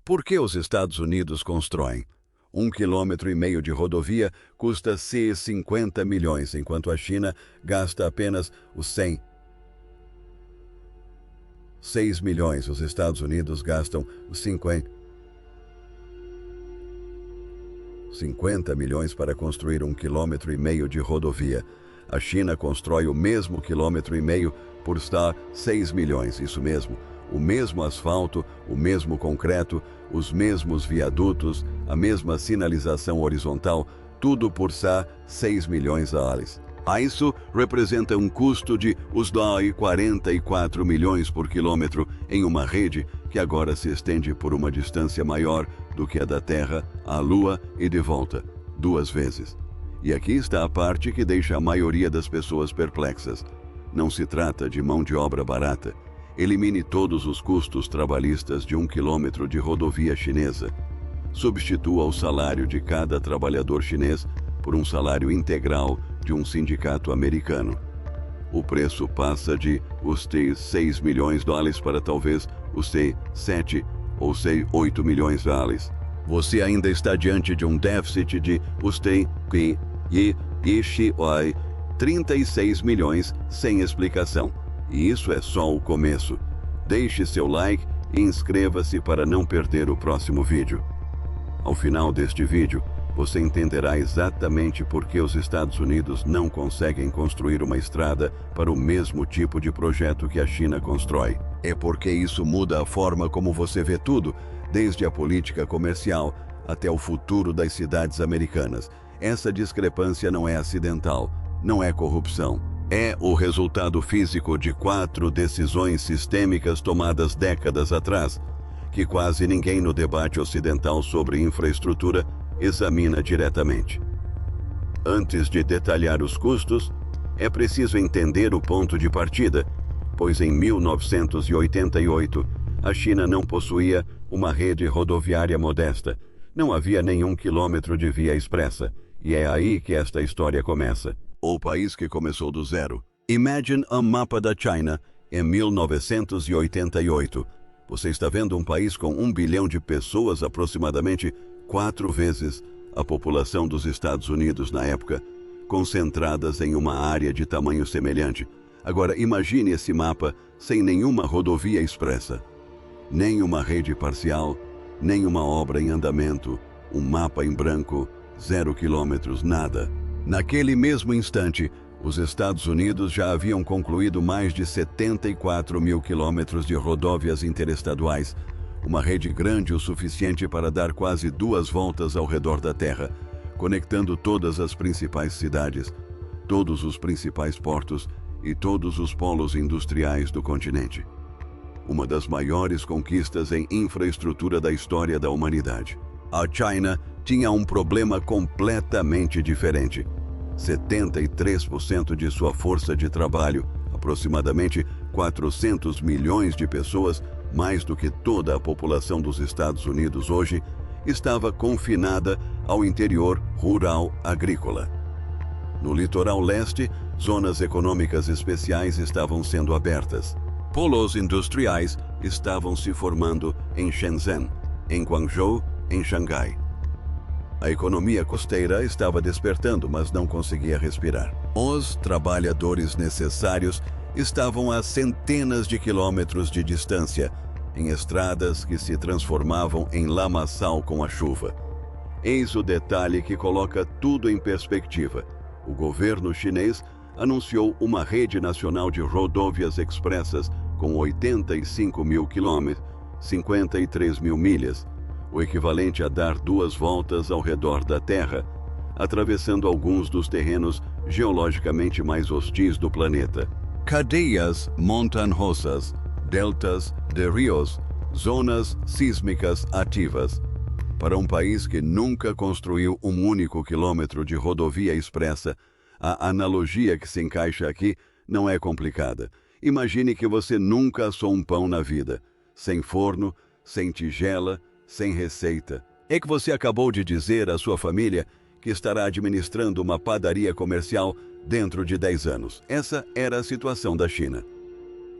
Por que os Estados Unidos constroem? 1,5 km de rodovia custa 50 milhões, enquanto a China gasta apenas os 6 milhões. Os Estados Unidos gastam os 50 milhões para construir 1,5 km de rodovia. A China constrói o mesmo 1,5 km por estar 6 milhões, isso mesmo. O mesmo asfalto, o mesmo concreto, os mesmos viadutos, a mesma sinalização horizontal, tudo por estar 6 milhões de dólares. Isso representa um custo de os 44 milhões por quilômetro em uma rede que agora se estende por uma distância maior do que a da Terra à Lua e de volta, 2 vezes. E aqui está a parte que deixa a maioria das pessoas perplexas. Não se trata de mão de obra barata. Elimine todos os custos trabalhistas de 1 quilômetro de rodovia chinesa. Substitua o salário de cada trabalhador chinês por um salário integral de um sindicato americano. O preço passa de os 6 milhões de dólares para talvez os 7 ou 8 milhões de dólares. Você ainda está diante de um déficit de os 36 milhões sem explicação. E isso é só o começo. Deixe seu like e inscreva-se para não perder o próximo vídeo. Ao final deste vídeo, você entenderá exatamente por que os Estados Unidos não conseguem construir uma estrada para o mesmo tipo de projeto que a China constrói. É porque isso muda a forma como você vê tudo, desde a política comercial até o futuro das cidades americanas. Essa discrepância não é acidental, não é corrupção. É o resultado físico de 4 decisões sistêmicas tomadas décadas atrás, que quase ninguém no debate ocidental sobre infraestrutura examina diretamente. Antes de detalhar os custos, é preciso entender o ponto de partida, pois em 1988, a China não possuía uma rede rodoviária modesta, não havia nenhum quilômetro de via expressa, e é aí que esta história começa. O país que começou do zero. Imagine um mapa da China em 1988. Você está vendo um país com 1 bilhão de pessoas, aproximadamente 4 vezes a população dos Estados Unidos na época, concentradas em uma área de tamanho semelhante. Agora imagine esse mapa sem nenhuma rodovia expressa, nem uma rede parcial, nem uma obra em andamento, um mapa em branco, 0 quilômetros, nada. Naquele mesmo instante, os Estados Unidos já haviam concluído mais de 74 mil quilômetros de rodovias interestaduais, uma rede grande o suficiente para dar quase 2 voltas ao redor da Terra, conectando todas as principais cidades, todos os principais portos e todos os polos industriais do continente. Uma das maiores conquistas em infraestrutura da história da humanidade. A China tinha um problema completamente diferente. 73% de sua força de trabalho, aproximadamente 400 milhões de pessoas, mais do que toda a população dos Estados Unidos hoje, estava confinada ao interior rural agrícola. No litoral leste, zonas econômicas especiais estavam sendo abertas. Polos industriais estavam se formando em Shenzhen, em Guangzhou, em Xangai. A economia costeira estava despertando, mas não conseguia respirar. Os trabalhadores necessários estavam a centenas de quilômetros de distância, em estradas que se transformavam em lamaçal com a chuva. Eis o detalhe que coloca tudo em perspectiva. O governo chinês anunciou uma rede nacional de rodovias expressas com 85 mil quilômetros, 53 mil milhas, o equivalente a dar 2 voltas ao redor da Terra, atravessando alguns dos terrenos geologicamente mais hostis do planeta. Cadeias montanhosas, deltas de rios, zonas sísmicas ativas. Para um país que nunca construiu um único quilômetro de rodovia expressa, a analogia que se encaixa aqui não é complicada. Imagine que você nunca assou um pão na vida, sem forno, sem tigela, sem receita. É que você acabou de dizer à sua família que estará administrando uma padaria comercial dentro de 10 anos. Essa era a situação da China.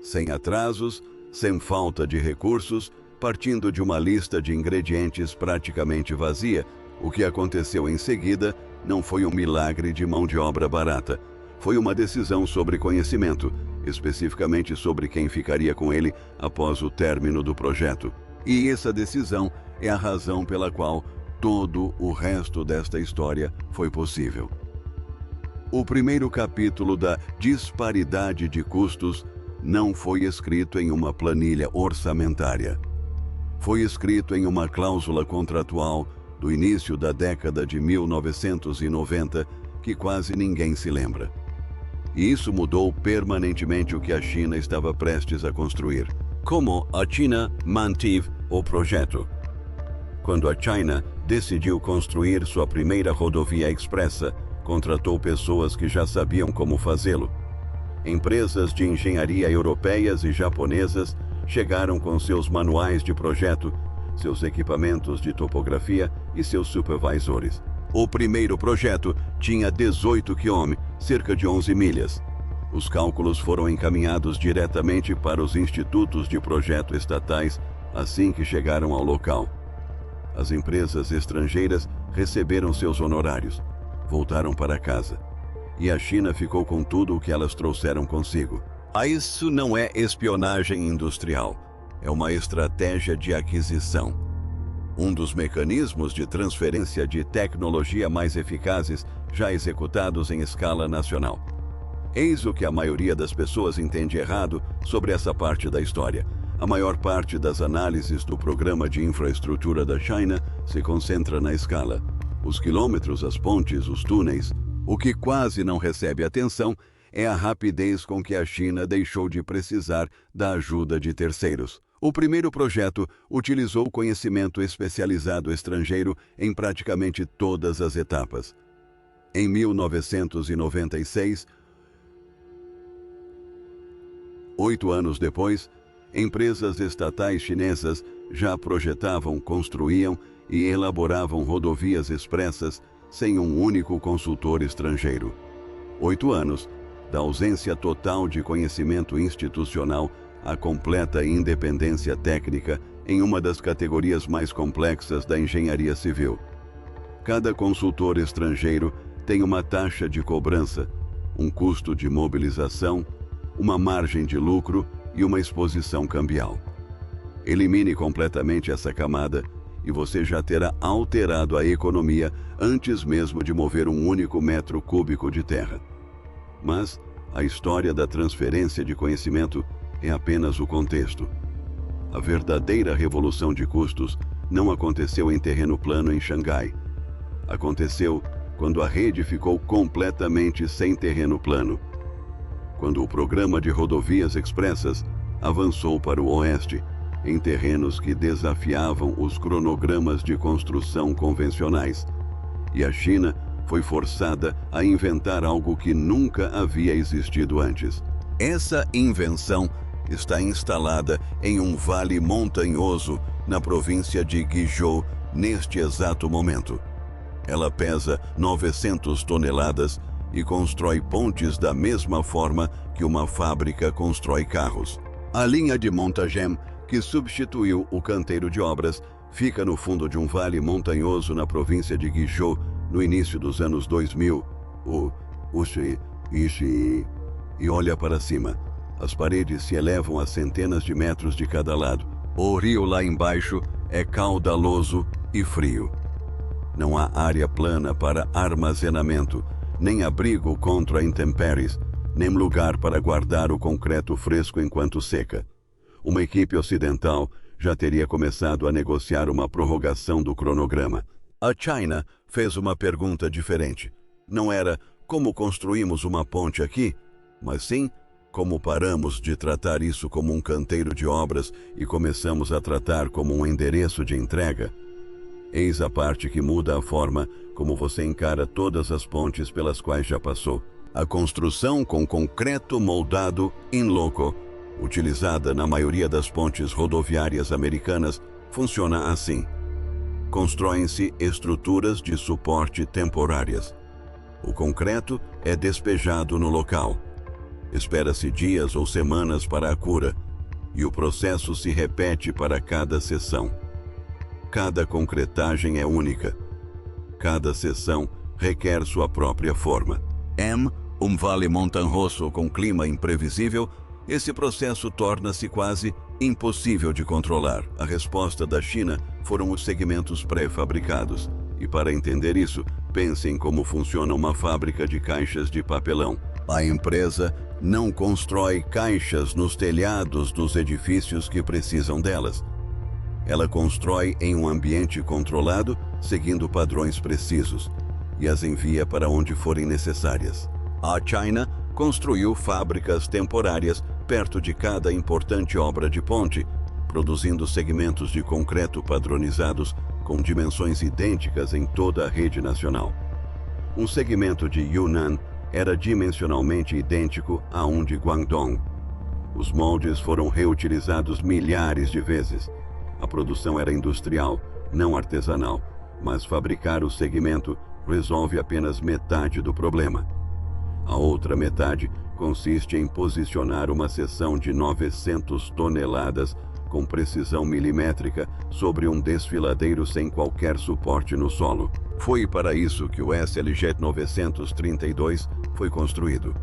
Sem atrasos, sem falta de recursos, partindo de uma lista de ingredientes praticamente vazia. O que aconteceu em seguida não foi um milagre de mão de obra barata. Foi uma decisão sobre conhecimento, especificamente sobre quem ficaria com ele após o término do projeto. E essa decisão é a razão pela qual todo o resto desta história foi possível. O primeiro capítulo da disparidade de custos não foi escrito em uma planilha orçamentária. Foi escrito em uma cláusula contratual do início da década de 1990 que quase ninguém se lembra. E isso mudou permanentemente o que a China estava prestes a construir. Como a China manteve o projeto? Quando a China decidiu construir sua primeira rodovia expressa, contratou pessoas que já sabiam como fazê-lo. Empresas de engenharia europeias e japonesas chegaram com seus manuais de projeto, seus equipamentos de topografia e seus supervisores. O primeiro projeto tinha 18 km, cerca de 11 milhas. Os cálculos foram encaminhados diretamente para os institutos de projeto estatais assim que chegaram ao local. As empresas estrangeiras receberam seus honorários, voltaram para casa, e a China ficou com tudo o que elas trouxeram consigo. Isso não é espionagem industrial, é uma estratégia de aquisição. Um dos mecanismos de transferência de tecnologia mais eficazes já executados em escala nacional. Eis o que a maioria das pessoas entende errado sobre essa parte da história. A maior parte das análises do programa de infraestrutura da China se concentra na escala. Os quilômetros, as pontes, os túneis. O que quase não recebe atenção é a rapidez com que a China deixou de precisar da ajuda de terceiros. O primeiro projeto utilizou conhecimento especializado estrangeiro em praticamente todas as etapas. Em 1996, 8 anos depois, empresas estatais chinesas já projetavam, construíam e elaboravam rodovias expressas sem um único consultor estrangeiro. 8 anos da ausência total de conhecimento institucional à completa independência técnica em uma das categorias mais complexas da engenharia civil. Cada consultor estrangeiro tem uma taxa de cobrança, um custo de mobilização, uma margem de lucro e uma exposição cambial. Elimine completamente essa camada e você já terá alterado a economia antes mesmo de mover um único metro cúbico de terra. Mas a história da transferência de conhecimento é apenas o contexto. A verdadeira revolução de custos não aconteceu em terreno plano em Xangai. Aconteceu quando a rede ficou completamente sem terreno plano. Quando o programa de rodovias expressas avançou para o oeste, em terrenos que desafiavam os cronogramas de construção convencionais, e a China foi forçada a inventar algo que nunca havia existido antes. Essa invenção está instalada em um vale montanhoso na província de Guizhou neste exato momento. Ela pesa 900 toneladas e constrói pontes da mesma forma que uma fábrica constrói carros. A linha de montagem, que substituiu o canteiro de obras, fica no fundo de um vale montanhoso na província de Guizhou no início dos anos 2000. E olha para cima. As paredes se elevam a centenas de metros de cada lado. O rio lá embaixo é caudaloso e frio. Não há área plana para armazenamento, nem abrigo contra intempéries, nem lugar para guardar o concreto fresco enquanto seca. Uma equipe ocidental já teria começado a negociar uma prorrogação do cronograma. A China fez uma pergunta diferente. Não era como construímos uma ponte aqui, mas sim como paramos de tratar isso como um canteiro de obras e começamos a tratar como um endereço de entrega. Eis a parte que muda a forma como você encara todas as pontes pelas quais já passou. A construção com concreto moldado in loco, utilizada na maioria das pontes rodoviárias americanas, funciona assim. Constroem-se estruturas de suporte temporárias. O concreto é despejado no local. Espera-se dias ou semanas para a cura, e o processo se repete para cada seção. Cada concretagem é única. Cada seção requer sua própria forma. Um vale montanhoso com clima imprevisível, esse processo torna-se quase impossível de controlar. A resposta da China foram os segmentos pré-fabricados. E para entender isso, pense em como funciona uma fábrica de caixas de papelão. A empresa não constrói caixas nos telhados dos edifícios que precisam delas. Ela constrói em um ambiente controlado, seguindo padrões precisos, e as envia para onde forem necessárias. A China construiu fábricas temporárias perto de cada importante obra de ponte, produzindo segmentos de concreto padronizados com dimensões idênticas em toda a rede nacional. Um segmento de Yunnan era dimensionalmente idêntico a um de Guangdong. Os moldes foram reutilizados milhares de vezes. A produção era industrial, não artesanal, mas fabricar o segmento resolve apenas metade do problema. A outra metade consiste em posicionar uma seção de 900 toneladas com precisão milimétrica sobre um desfiladeiro sem qualquer suporte no solo. Foi para isso que o SLJ 932 foi construído.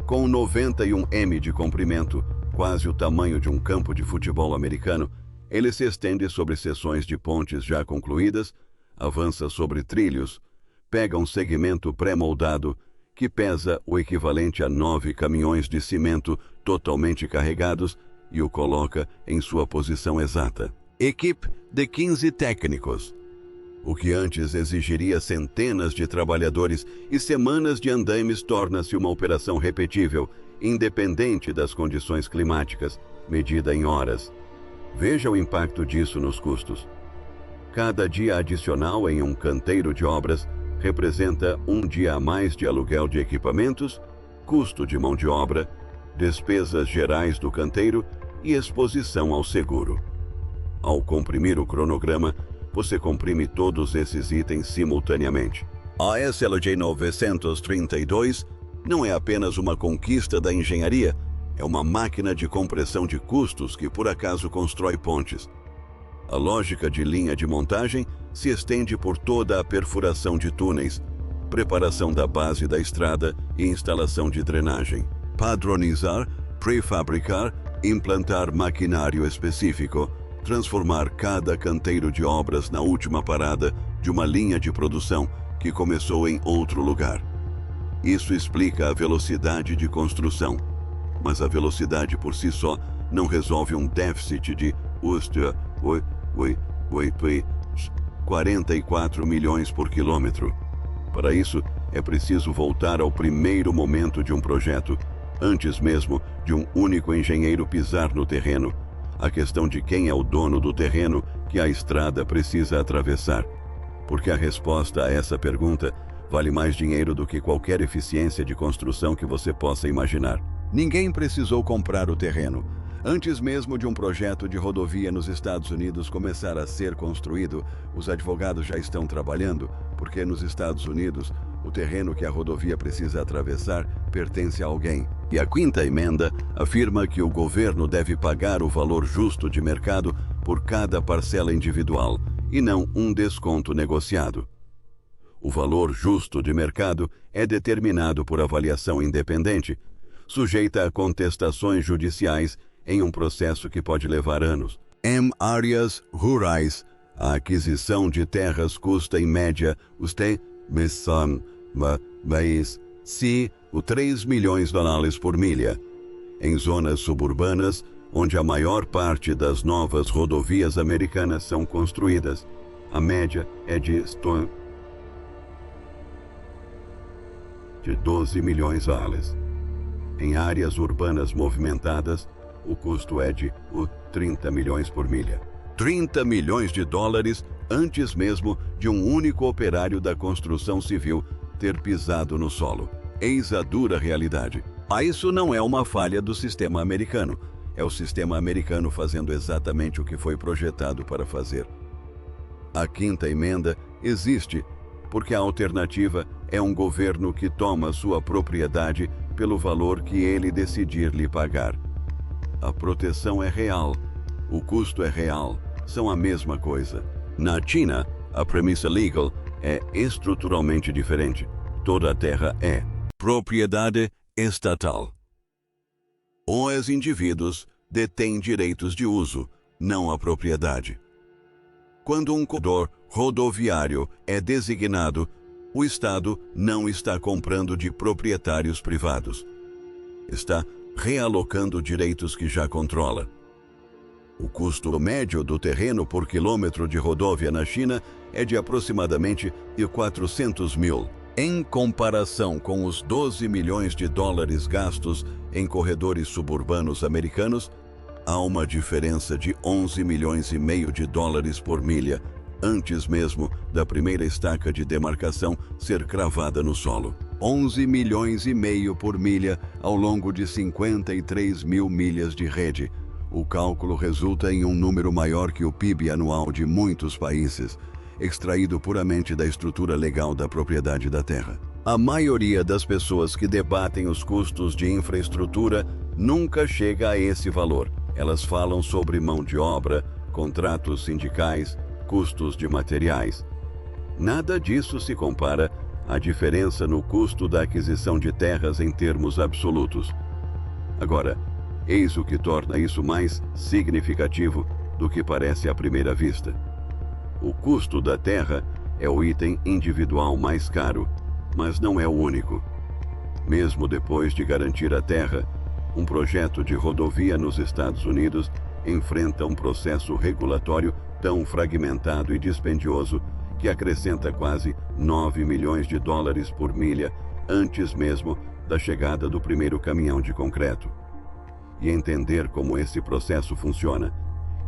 Com 91 m de comprimento, quase o tamanho de um campo de futebol americano, ele se estende sobre seções de pontes já concluídas, avança sobre trilhos, pega um segmento pré-moldado que pesa o equivalente a 9 caminhões de cimento totalmente carregados e o coloca em sua posição exata. Equipe de 15 técnicos. O que antes exigiria centenas de trabalhadores e semanas de andaimes torna-se uma operação repetível, independente das condições climáticas, medida em horas. Veja o impacto disso nos custos. Cada dia adicional em um canteiro de obras representa um dia a mais de aluguel de equipamentos, custo de mão de obra, despesas gerais do canteiro e exposição ao seguro. Ao comprimir o cronograma, você comprime todos esses itens simultaneamente. A SLJ 932 não é apenas uma conquista da engenharia, é uma máquina de compressão de custos que por acaso constrói pontes. A lógica de linha de montagem se estende por toda a perfuração de túneis, preparação da base da estrada e instalação de drenagem. Padronizar, prefabricar, implantar maquinário específico, transformar cada canteiro de obras na última parada de uma linha de produção que começou em outro lugar. Isso explica a velocidade de construção, mas a velocidade por si só não resolve um déficit de 44 milhões por quilômetro. Para isso, é preciso voltar ao primeiro momento de um projeto, antes mesmo de um único engenheiro pisar no terreno, a questão de quem é o dono do terreno que a estrada precisa atravessar. Porque a resposta a essa pergunta vale mais dinheiro do que qualquer eficiência de construção que você possa imaginar. Ninguém precisou comprar o terreno. Antes mesmo de um projeto de rodovia nos Estados Unidos começar a ser construído, os advogados já estão trabalhando, porque nos Estados Unidos, o terreno que a rodovia precisa atravessar pertence a alguém. E a Quinta Emenda afirma que o governo deve pagar o valor justo de mercado por cada parcela individual, e não um desconto negociado. O valor justo de mercado é determinado por avaliação independente, sujeita a contestações judiciais em um processo que pode levar anos. Em áreas rurais, a aquisição de terras custa em média $3 milhões por milha. Em zonas suburbanas, onde a maior parte das novas rodovias americanas são construídas, a média é de 12 milhões. Em áreas urbanas movimentadas, o custo é de 30 milhões por milha. 30 milhões de dólares antes mesmo de um único operário da construção civil ter pisado no solo. Eis a dura realidade. Isso não é uma falha do sistema americano. É o sistema americano fazendo exatamente o que foi projetado para fazer. A Quinta Emenda existe porque a alternativa é um governo que toma sua propriedade pelo valor que ele decidir lhe pagar. A proteção é real, o custo é real, são a mesma coisa. Na China, a premissa legal é estruturalmente diferente. Toda a terra é propriedade estatal. Os indivíduos detêm direitos de uso, não a propriedade. Quando um corredor rodoviário é designado, o Estado não está comprando de proprietários privados. Está realocando direitos que já controla. O custo médio do terreno por quilômetro de rodovia na China é de aproximadamente 400 mil. Em comparação com os 12 milhões de dólares gastos em corredores suburbanos americanos, há uma diferença de 11 milhões e meio de dólares por milha, antes mesmo da primeira estaca de demarcação ser cravada no solo. 11 milhões e meio por milha ao longo de 53 mil milhas de rede. O cálculo resulta em um número maior que o PIB anual de muitos países, extraído puramente da estrutura legal da propriedade da terra. A maioria das pessoas que debatem os custos de infraestrutura nunca chega a esse valor. Elas falam sobre mão de obra, contratos sindicais, custos de materiais. Nada disso se compara à diferença no custo da aquisição de terras em termos absolutos. Agora, eis o que torna isso mais significativo do que parece à primeira vista. O custo da terra é o item individual mais caro, mas não é o único. Mesmo depois de garantir a terra, um projeto de rodovia nos Estados Unidos enfrenta um processo regulatório tão fragmentado e dispendioso que acrescenta quase 9 milhões de dólares por milha antes mesmo da chegada do primeiro caminhão de concreto. E entender como esse processo funciona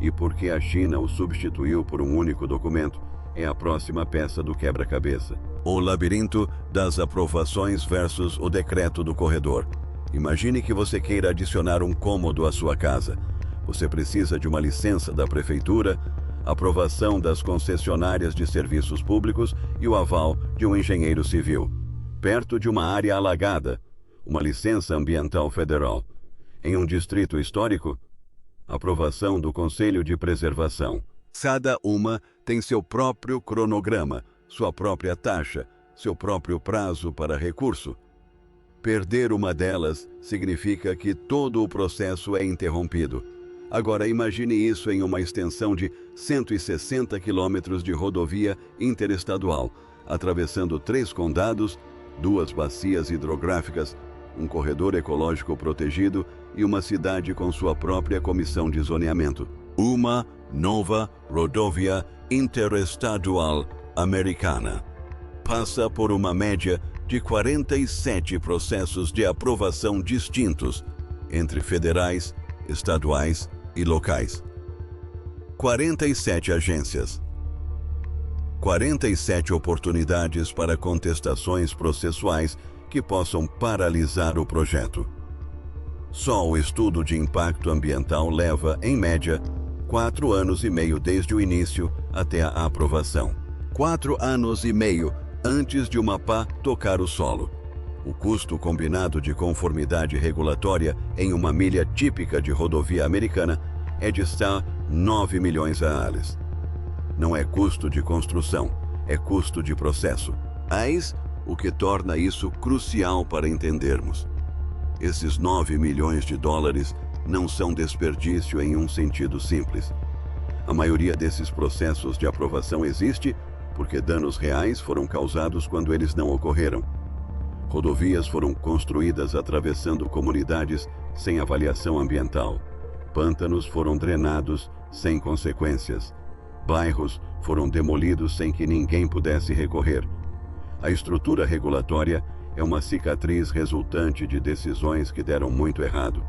e por que a China o substituiu por um único documento é a próxima peça do quebra-cabeça. O labirinto das aprovações versus o decreto do corredor. Imagine que você queira adicionar um cômodo à sua casa. Você precisa de uma licença da prefeitura, aprovação das concessionárias de serviços públicos e o aval de um engenheiro civil. Perto de uma área alagada, uma licença ambiental federal. Em um distrito histórico, aprovação do Conselho de Preservação. Cada uma tem seu próprio cronograma, sua própria taxa, seu próprio prazo para recurso. Perder uma delas significa que todo o processo é interrompido. Agora imagine isso em uma extensão de 160 quilômetros de rodovia interestadual, atravessando 3 condados, 2 bacias hidrográficas, um corredor ecológico protegido e uma cidade com sua própria comissão de zoneamento. Uma nova rodovia interestadual americana. Passa por uma média de 47 processos de aprovação distintos entre federais, estaduais e locais. 47 agências. 47 oportunidades para contestações processuais que possam paralisar o projeto. Só o estudo de impacto ambiental leva, em média, 4 anos e meio desde o início até a aprovação. 4 anos e meio antes de uma pá tocar o solo. O custo combinado de conformidade regulatória em uma milha típica de rodovia americana é de 9 milhões reais. Não é custo de construção, é custo de processo. Eis o que torna isso crucial para entendermos. Esses 9 milhões de dólares não são desperdício em um sentido simples. A maioria desses processos de aprovação existe porque danos reais foram causados quando eles não ocorreram. Rodovias foram construídas atravessando comunidades sem avaliação ambiental. Pântanos foram drenados sem consequências. Bairros foram demolidos sem que ninguém pudesse recorrer. A estrutura regulatória é uma cicatriz resultante de decisões que deram muito errado.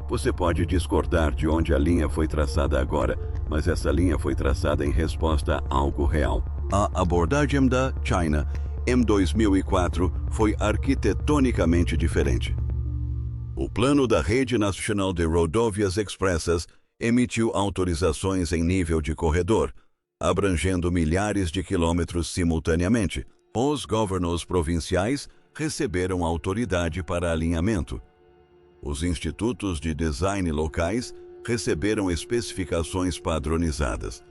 Você pode discordar de onde a linha foi traçada agora, mas essa linha foi traçada em resposta a algo real. A abordagem da China em 2004 foi arquitetonicamente diferente. O plano da Rede Nacional de Rodovias Expressas emitiu autorizações em nível de corredor, abrangendo milhares de quilômetros simultaneamente. Os governos provinciais receberam autoridade para alinhamento. Os institutos de design locais receberam especificações padronizadas.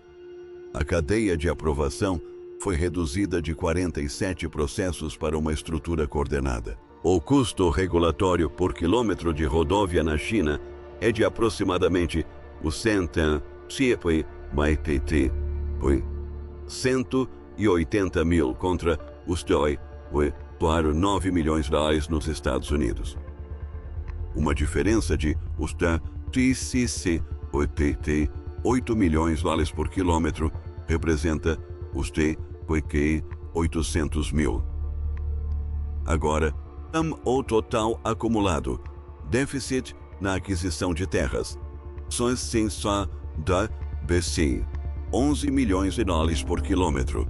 A cadeia de aprovação foi reduzida de 47 processos para uma estrutura coordenada. O custo regulatório por quilômetro de rodovia na China é de aproximadamente o 180 mil contra os $9 milhões nos Estados Unidos. Uma diferença de $8 milhões por quilômetro representa os $800 mil. Agora, o total acumulado, déficit na aquisição de terras, só da BC, $11 milhões por quilômetro.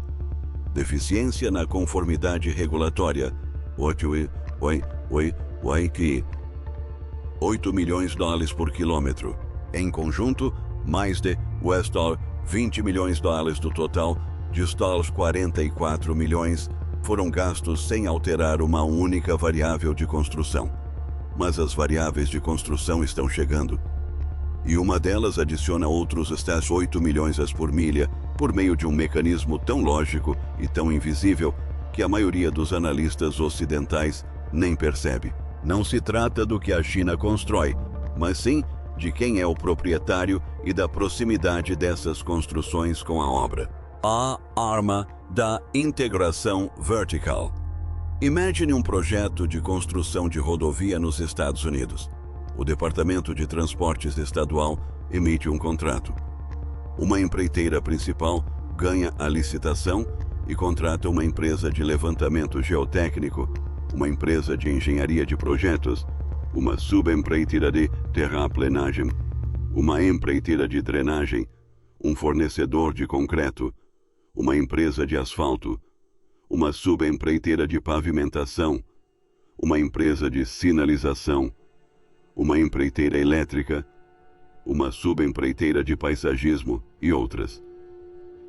Deficiência na conformidade regulatória, $8 milhões por quilômetro. Em conjunto, mais de $20 milhões do total de os 44 milhões foram gastos sem alterar uma única variável de construção. Mas as variáveis de construção estão chegando. E uma delas adiciona outros $8 milhões por milha por meio de um mecanismo tão lógico e tão invisível que a maioria dos analistas ocidentais nem percebe. Não se trata do que a China constrói, mas sim de quem é o proprietário e da proximidade dessas construções com a obra. A arma da integração vertical. Imagine um projeto de construção de rodovia nos Estados Unidos. O Departamento de Transportes Estadual emite um contrato. Uma empreiteira principal ganha a licitação e contrata uma empresa de levantamento geotécnico, uma empresa de engenharia de projetos, uma subempreiteira de terraplenagem, uma empreiteira de drenagem, um fornecedor de concreto, uma empresa de asfalto, uma subempreiteira de pavimentação, uma empresa de sinalização, uma empreiteira elétrica, uma subempreiteira de paisagismo e outras.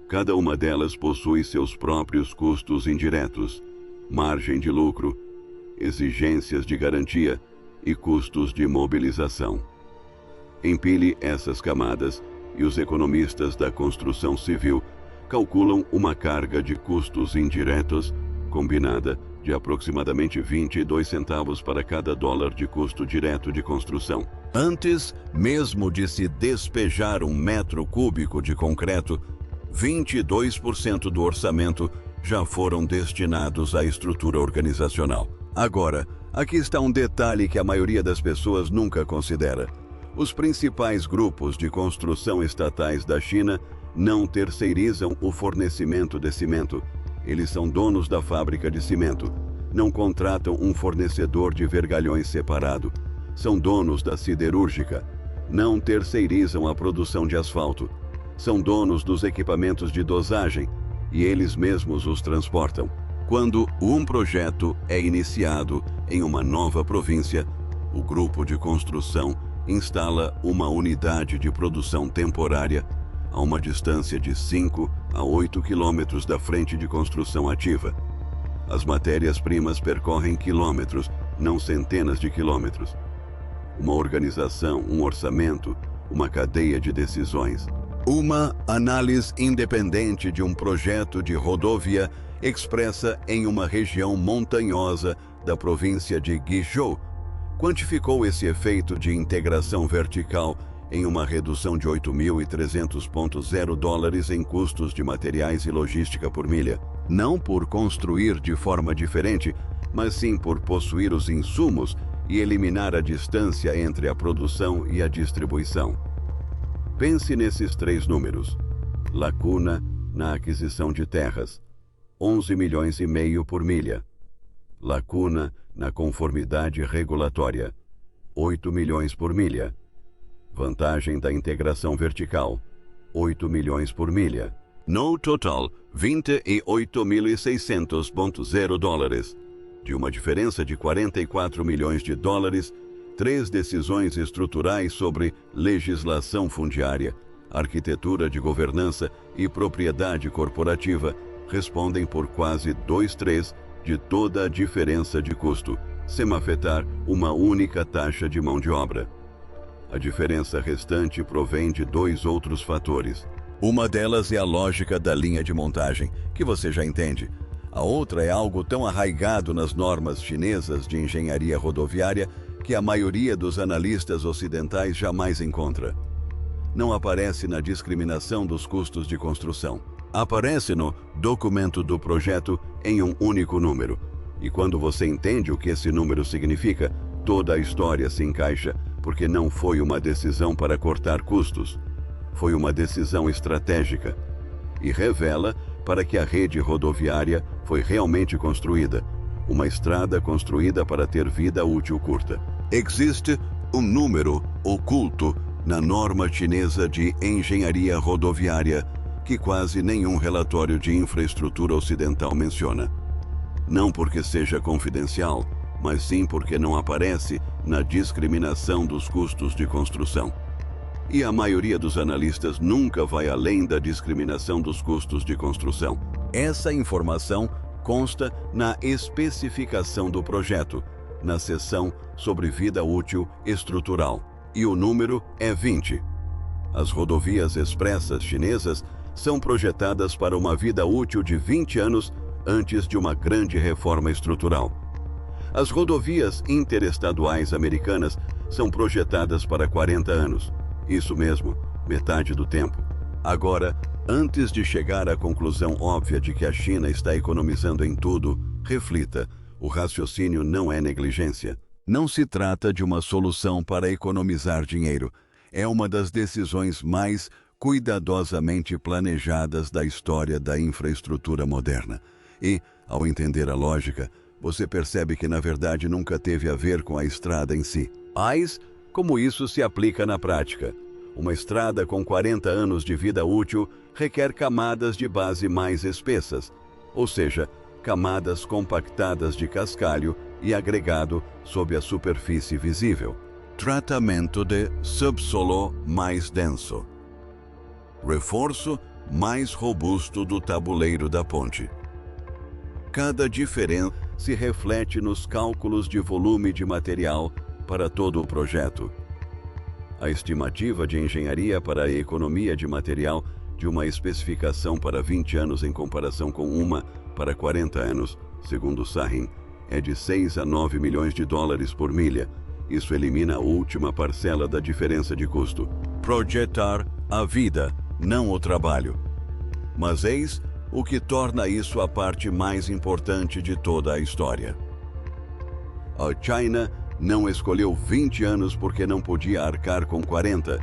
Cada uma delas possui seus próprios custos indiretos, margem de lucro, exigências de garantia e custos de mobilização. Empilhe essas camadas e os economistas da construção civil calculam uma carga de custos indiretos combinada de aproximadamente 22 centavos para cada dólar de custo direto de construção. Antes mesmo de se despejar um metro cúbico de concreto, 22% do orçamento já foram destinados à estrutura organizacional. Agora, aqui está um detalhe que a maioria das pessoas nunca considera. Os principais grupos de construção estatais da China não terceirizam o fornecimento de cimento. Eles são donos da fábrica de cimento. Não contratam um fornecedor de vergalhões separado. São donos da siderúrgica. Não terceirizam a produção de asfalto. São donos dos equipamentos de dosagem e eles mesmos os transportam. Quando um projeto é iniciado em uma nova província, o grupo de construção instala uma unidade de produção temporária a uma distância de 5 a 8 quilômetros da frente de construção ativa. As matérias-primas percorrem quilômetros, não centenas de quilômetros. Uma organização, um orçamento, uma cadeia de decisões. Uma análise independente de um projeto de rodovia expressa em uma região montanhosa da província de Guizhou quantificou esse efeito de integração vertical em uma redução de $8.300 em custos de materiais e logística por milha. Não por construir de forma diferente, mas sim por possuir os insumos e eliminar a distância entre a produção e a distribuição. Pense nesses 3 números. Lacuna na aquisição de terras, $11,5 milhões por milha. Lacuna na conformidade regulatória, $8 milhões por milha. Vantagem da integração vertical, $8 milhões por milha. No total, $28.600. De uma diferença de $44 milhões, 3 decisões estruturais sobre legislação fundiária, arquitetura de governança e propriedade corporativa respondem por quase 2/3 de toda a diferença de custo. sem afetar uma única taxa de mão de obra. A diferença restante provém de dois outros fatores. Uma delas é a lógica da linha de montagem, que você já entende. A outra é algo tão arraigado nas normas chinesas de engenharia rodoviária que a maioria dos analistas ocidentais jamais encontra. Não aparece na discriminação dos custos de construção. Aparece no documento do projeto em um único número. E quando você entende o que esse número significa, toda a história se encaixa, porque não foi uma decisão para cortar custos. Foi uma decisão estratégica. E revela para que a rede rodoviária foi realmente construída, uma estrada construída para ter vida útil curta. Existe um número oculto na norma chinesa de engenharia rodoviária que quase nenhum relatório de infraestrutura ocidental menciona. Não porque seja confidencial, mas sim porque não aparece na discriminação dos custos de construção. E a maioria dos analistas nunca vai além da discriminação dos custos de construção. Essa informação consta na especificação do projeto, na seção sobre vida útil estrutural, e o número é 20. As rodovias expressas chinesas são projetadas para uma vida útil de 20 anos antes de uma grande reforma estrutural. As rodovias interestaduais americanas são projetadas para 40 anos. Isso mesmo, metade do tempo. Agora, antes de chegar à conclusão óbvia de que a China está economizando em tudo, reflita: o raciocínio não é negligência. Não se trata de uma solução para economizar dinheiro. É uma das decisões mais cuidadosamente planejadas da história da infraestrutura moderna. E, ao entender a lógica, você percebe que na verdade nunca teve a ver com a estrada em si. Mas, como isso se aplica na prática? Uma estrada com 40 anos de vida útil requer camadas de base mais espessas, ou seja, camadas compactadas de cascalho e agregado sob a superfície visível. Tratamento de subsolo mais denso. Reforço mais robusto do tabuleiro da ponte. Cada diferença se reflete nos cálculos de volume de material para todo o projeto. A estimativa de engenharia para a economia de material de uma especificação para 20 anos em comparação com uma para 40 anos, segundo Sahin, é de 6 a 9 milhões de dólares por milha. Isso elimina a última parcela da diferença de custo. Projetar a vida, não o trabalho. Mas eis o que torna isso a parte mais importante de toda a história. A China não escolheu 20 anos porque não podia arcar com 40.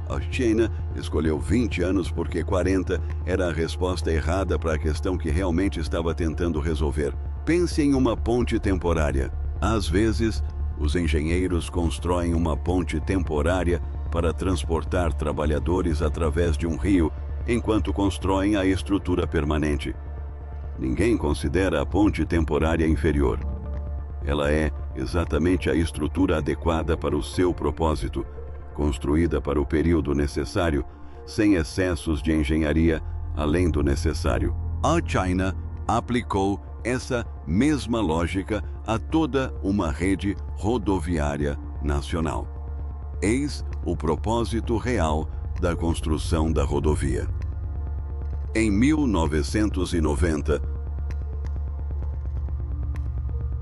A China escolheu 20 anos porque 40 era a resposta errada para a questão que realmente estava tentando resolver. Pense em uma ponte temporária. Às vezes, os engenheiros constroem uma ponte temporária para transportar trabalhadores através de um rio, enquanto constroem a estrutura permanente. Ninguém considera a ponte temporária inferior. Ela é exatamente a estrutura adequada para o seu propósito, construída para o período necessário, sem excessos de engenharia além do necessário. A China aplicou essa mesma lógica a toda uma rede rodoviária nacional. Eis o propósito real da construção da rodovia. Em 1990,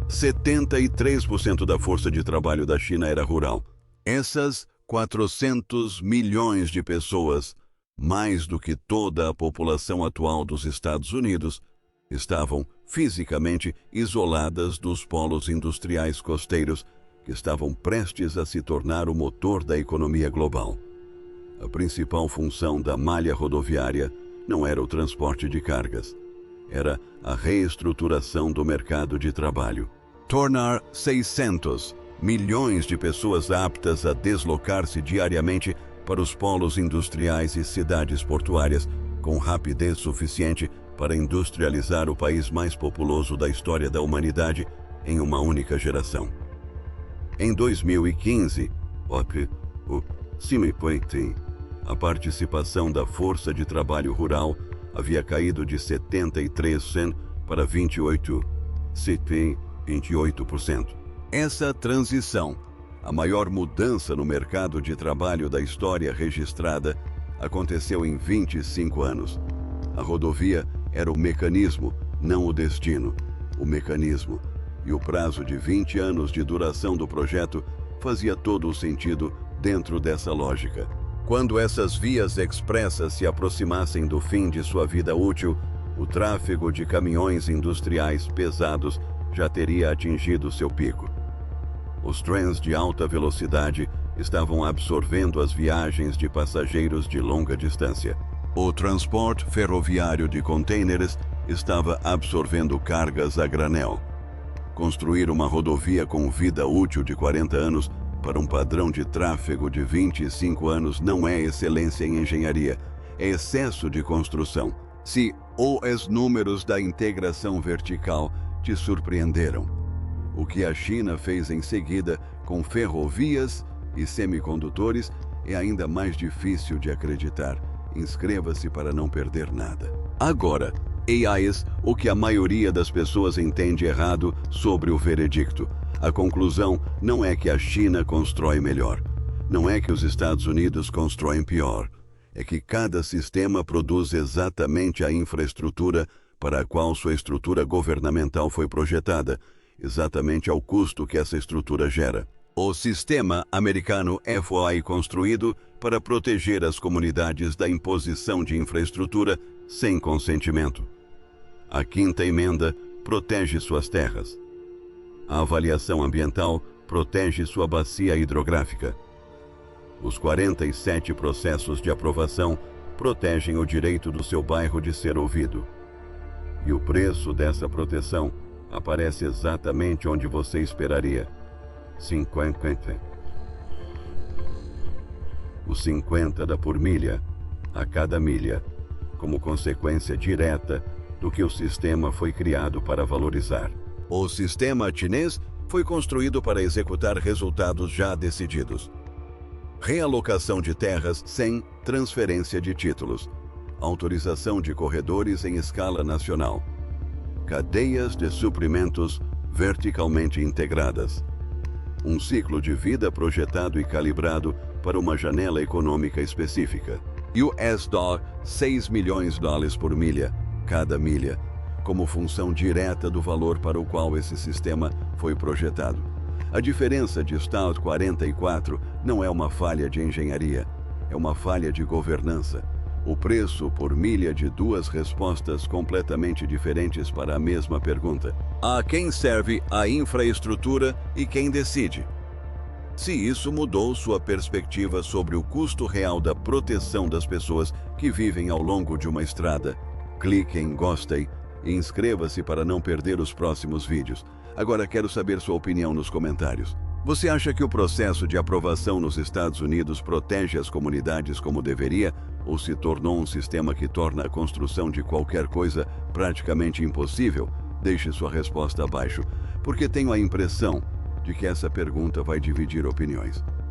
73% da força de trabalho da China era rural. Essas 400 milhões de pessoas, mais do que toda a população atual dos Estados Unidos, estavam fisicamente isoladas dos polos industriais costeiros que estavam prestes a se tornar o motor da economia global. A principal função da malha rodoviária não era o transporte de cargas, era a reestruturação do mercado de trabalho. Tornar 600 milhões de pessoas aptas a deslocar-se diariamente para os polos industriais e cidades portuárias com rapidez suficiente para industrializar o país mais populoso da história da humanidade em uma única geração. Em 2015, a participação da força de trabalho rural havia caído de 73% para 28%. Essa transição, a maior mudança no mercado de trabalho da história registrada, aconteceu em 25 anos. A rodovia era o mecanismo, não o destino. O mecanismo. E o prazo de 20 anos de duração do projeto fazia todo o sentido dentro dessa lógica. Quando essas vias expressas se aproximassem do fim de sua vida útil, o tráfego de caminhões industriais pesados já teria atingido seu pico. Os trens de alta velocidade estavam absorvendo as viagens de passageiros de longa distância. O transporte ferroviário de contêineres estava absorvendo cargas a granel. Construir uma rodovia com vida útil de 40 anos para um padrão de tráfego de 25 anos não é excelência em engenharia, é excesso de construção. Se os números da integração vertical te surpreenderam, o que a China fez em seguida com ferrovias e semicondutores é ainda mais difícil de acreditar. Inscreva-se para não perder nada. Agora, AIs, o que a maioria das pessoas entende errado sobre o veredicto. A conclusão não é que a China constrói melhor. Não é que os Estados Unidos constroem pior. É que cada sistema produz exatamente a infraestrutura para a qual sua estrutura governamental foi projetada, exatamente ao custo que essa estrutura gera. O sistema americano foi construído para proteger as comunidades da imposição de infraestrutura sem consentimento. A Quinta Emenda protege suas terras. A avaliação ambiental protege sua bacia hidrográfica. Os 47 processos de aprovação protegem o direito do seu bairro de ser ouvido. E o preço dessa proteção aparece exatamente onde você esperaria. 50. Os 50 dá por milha, a cada milha, como consequência direta do que o sistema foi criado para valorizar. O sistema chinês foi construído para executar resultados já decididos. Realocação de terras sem transferência de títulos. Autorização de corredores em escala nacional. Cadeias de suprimentos verticalmente integradas. Um ciclo de vida projetado e calibrado para uma janela econômica específica. $6 milhões por milha, cada milha, como função direta do valor para o qual esse sistema foi projetado. A diferença de Stout 44 não é uma falha de engenharia, é uma falha de governança. O preço por milha de duas respostas completamente diferentes para a mesma pergunta. A quem serve a infraestrutura e quem decide? Se isso mudou sua perspectiva sobre o custo real da proteção das pessoas que vivem ao longo de uma estrada, clique em gostei e inscreva-se para não perder os próximos vídeos. Agora quero saber sua opinião nos comentários. Você acha que o processo de aprovação nos Estados Unidos protege as comunidades como deveria, ou se tornou um sistema que torna a construção de qualquer coisa praticamente impossível? Deixe sua resposta abaixo, porque tenho a impressão de que essa pergunta vai dividir opiniões.